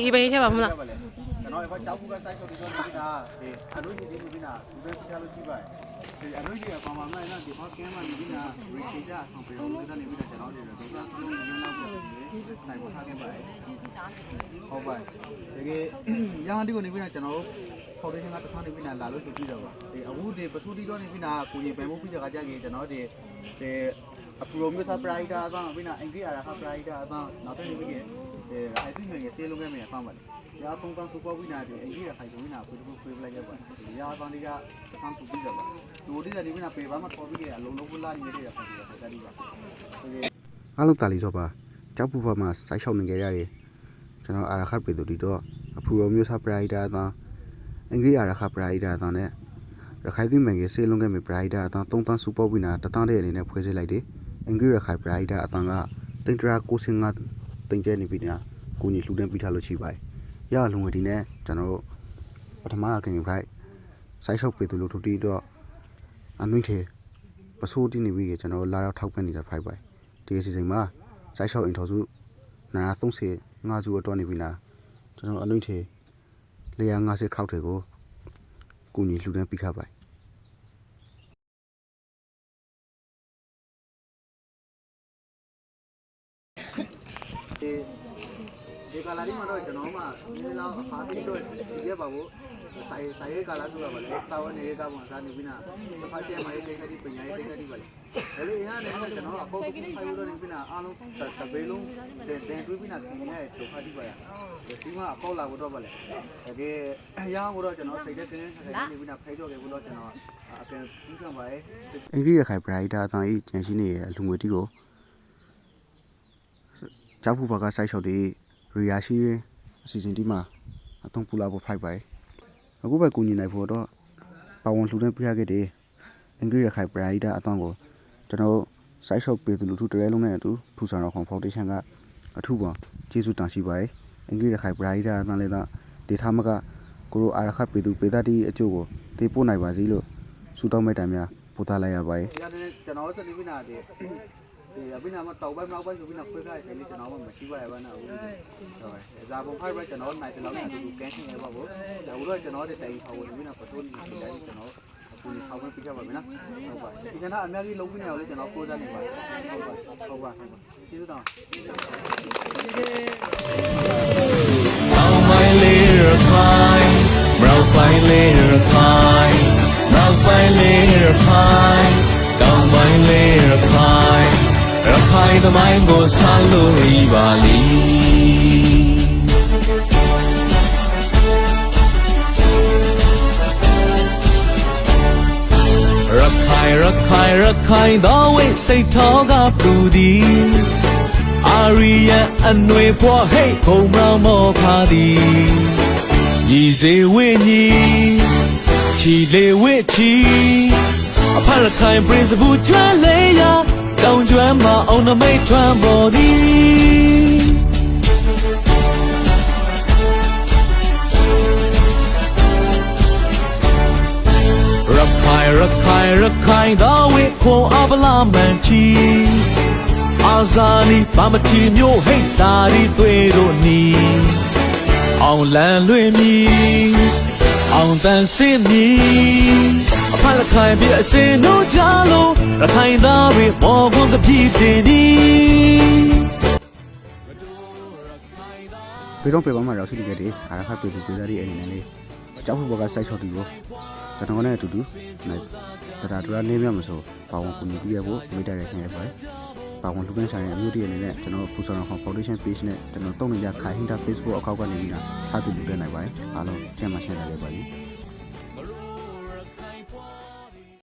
อีไปใช่ป่ะมั้งล่ะကျွန်တော်အခုကြောက်ဘူးကစိုက်ထုတ်ပြီးတော့နေတာဒီအနုကြီးဒီလူကြီးနာဒီဘက်ပြလို့ရှိပါဒီအနုကြီးကပါမမှန်နော်ဒီဘောကင်းမှဒီနာရီချီကြဆောင်ပြီးတော့ဒီကနေပြီးတော့ကျွန်တော်တို့တော့ဒီကနောက်တော့နိုင်မထားခဲ့ပါဟုတ်ပါတကယ်ရဟန်းဒီကိုနေပြီးတော့ကျွန်တော်တို့ဖော်ဒေးရှင်းကတစ်ခါနေပြီးလာလို့ဆိုပြီးတော့ဒီအခုဒီပထူတီတော့နေပြီးနာကိုကြီးပယ်မှုပြီးကြကြကြီးကျွန်တော်ဒီအပရိုမျိုးစာပရိုက်တာအပန်းပြီးနာအင်္ဂလိပ်အရာခပရိုက်တာအပန်းနောက်တစ်နေ့ပြီးအဲ့ဒီမျိုးရဲ့ဆေးလုံးမဲ့အပန်းပါလေရာပုံပန်းစူပေါ်ပြီးနာဒီအင်္ဂလိပ်ခိုင်ပြီးနာကိုတို့ပြေးလိုက်ရပါတယ်ရာပန်းတွေကတစ်ခါသူပြီးတော့ပါတို့ဒီလည်းဒီပြီးနာပေပါမပေါ်ပြီးကြအလုံးလုံးလာနေတယ်ပါတယ်ဆက်ပြီးပါအားလုံးတာလီတော့ပါကြောက်ပူပါမှာစိုက်ရှောက်နေကြရတယ်ကျွန်တော်အာရခတ်ပေသူဒီတော့အဖူရောမျိုးစာပရိုက်တာအသားအင်္ဂလိပ်အာရခပရိုက်တာအသားနဲ့ရခိုင်သီးမယ်ကြီးဆေးလုံးကမဲ့ပရိုက်တာအသား3တန်းစူပေါ်ပြီးနာတန်းတဲ့အနေနဲ့ဖွဲ့စည်းလိုက်တယ်အင်္ဂလိပ်ရခိုင်ပရိုက်တာအသားကတင်တရာ95တင်ကျဲနေပြီနာကိုကြီးလှူဒန်းပြီးထားလို့ရှိပါတယ်ရလုံဝဒီနဲ့ကျွန်တော်တို့ပထမအခင်ဖိုက်စိုက်ရှောက်ပေသူလို့ထူတီတော့အနွိထေပစိုးတီနေပြီကျွန်တော်လာရောက်ထောက်ပံ့နေတာဖိုက်ပါတယ်ဒီအစီအစဉ်မှာစိုက်ရှောက်အင်ထော်စုနာ30 5စုတော့နေပြီနာကျွန်တော်အနွိထေ150ခောက်တွေကိုကိုကြီးလှူဒန်းပြီးခါပါတယ်ဒီကလာဒီမှာတော့ကျွန်တော်မှဒီလောက်အဖားပြီးတော့ဒီရပါဘူးဆိုင်ရဲကလာဆိုတာပါလေစာဝနေရကပုံစားနေပြီနာတစ်ဖက်ကျဲမှာရေးတိတ်တိပညာရေးတိတ်တိပါလေဒါလေးအရင်ကလည်းကျွန်တော်အဖို့ဖိုင်လို့နေပြီနာအားလုံးတပေလုံးတင်တွေးပြီနာခင်ရဲ့ဆိုဖတ်ဒီပါရဒီမှာအပေါ့လာတော့ပါလေတကယ်အရာကိုတော့ကျွန်တော်စိတ်ထဲတင်းနေပြီနာဖိတော့ခဲ့ဘူးတော့ကျွန်တော်အပြန်ပြီးဆောင်ပါရဲ့အင်္ဂလိပ်ရခိုင်ပရိုက်တာအသားဤကျန်ရှိနေရဲ့လူငွေတီကိုကြောက်ဖို့ဘာကစိုက်ရှောက်တဲ့ရီယာရှိရင်အစီအစဉ်ဒီမှာအသုံးပူလာဖို့ဖိုက်ပါတယ်အခုပဲကူညီနိုင်ဖို့တော့ပါဝင်လှူဒန်းပြရခဲ့တဲ့အင်္ဂလိပ်ရခိုင်ပရိုက်တာအတောင်းကိုကျွန်တော်စိုက်ရှောက်ပြည်သူလူထုတရဲလုံးနဲ့အတူဖူဆောင်တော်ဖောင်ဒေးရှင်းကအထူးပါကျေးဇူးတင်ရှိပါတယ်အင်္ဂလိပ်ရခိုင်ပရိုက်တာအတန်းလေးကဒေတာမကကိုရိုအာရခတ်ပြည်သူပေသားတီအကျိုးကိုတေးပို့နိုင်ပါစေလို့ဆုတောင်းမဲ့တိုင်များပို့ထားလိုက်ရပါတယ်ကျွန်တော်တို့စနေပြီနာဒီအဘိနာမတောက်ပဲနောက်ပဲဆိုပြီးနောက်ခွဲထားတယ်လေကျွန်တော်မှမရှိပါရပါနဲ့ဦးဟုတ်ဇာပုံဖိုက်ပဲကျွန်တော်နိုင်တယ်လို့လည်းသူကန်းရှင်းရပါဘူးဒါဦးတော့ကျွန်တော်တဲ့တိုင်ထောက်ဝင်ပြီးနောက်ပစိုးနေတယ်ကျွန်တော်အခုနေထောက်ဝင်ပြခဲ့ပါမယ်နော်ဟုတ်ပါဒီကနေ့အများကြီးလုံးပြီးနေအောင်လေကျွန်တော်ကိုးစားနေပါဟုတ်ပါကျေးဇူးတော်တောင်းပိုင်းလေးရခိုင်မြောက်ပိုင်းလေးရခိုင်မြောက်ပိုင်းလေးရခိုင်တောင်းပိုင်းလေးရခိုင်ရခိုင်သမိုင်းကိုဆန်းလို့ရပါလိရခိုင်သောဝိစိတ်ထောကပူသည်အာရီယအနွေဖွာဟိတ်ဘုံမောင်မောခါသည်ညီစေဝိညီချီလေဝိချီအဖရခိုင်ပရင်စပူကျွမ်းလေးရာတောင်ကျွမ်းမအောင်နမိတ်ထွန်းပေါ်သည်ရခိုင်သောဝိခွန်အပလာမန်ချီအာဇာနည်ဗမတီမျိုးဟိတ်စာရီသွေးတို့နီအောင်လန်လွင်မီအောင်တန်စင်မီအဖက်ခိုင်ပြအစင်တို့ကြလို့ရခိုင်သားတွေမော်ကွန်ကပြည့်တင်သည်ပေတော့ပေပါမှာရောက်ရှိခဲ့တဲ့အာရခတ်ပြည်သူပြည်သားတွေအနေနဲ့လေကြောက်ဖို့ဘာကစိုက်ချော်တီကိုကျွန်တော်နဲ့အတူတူတတာဒရာနေမြမဆိုပါဝင်ကူညီပြရဖို့မိတ္တရခင်ရပါတယ်ပါဝင်လူပန်းဆိုင်ရဲ့အမျိုးတည်းအနေနဲ့ကျွန်တော်ဖူဆောင်ဖောင်ဒေးရှင်း page နဲ့ကျွန်တော်တုံးနေကြခိုင်ဟင်တာ Facebook အကောင့်ကနေပြီးတာစတင်လုပ်နိုင်ပါတယ်အားလုံးကျမ်းမာချမ်းသာကြပါစေ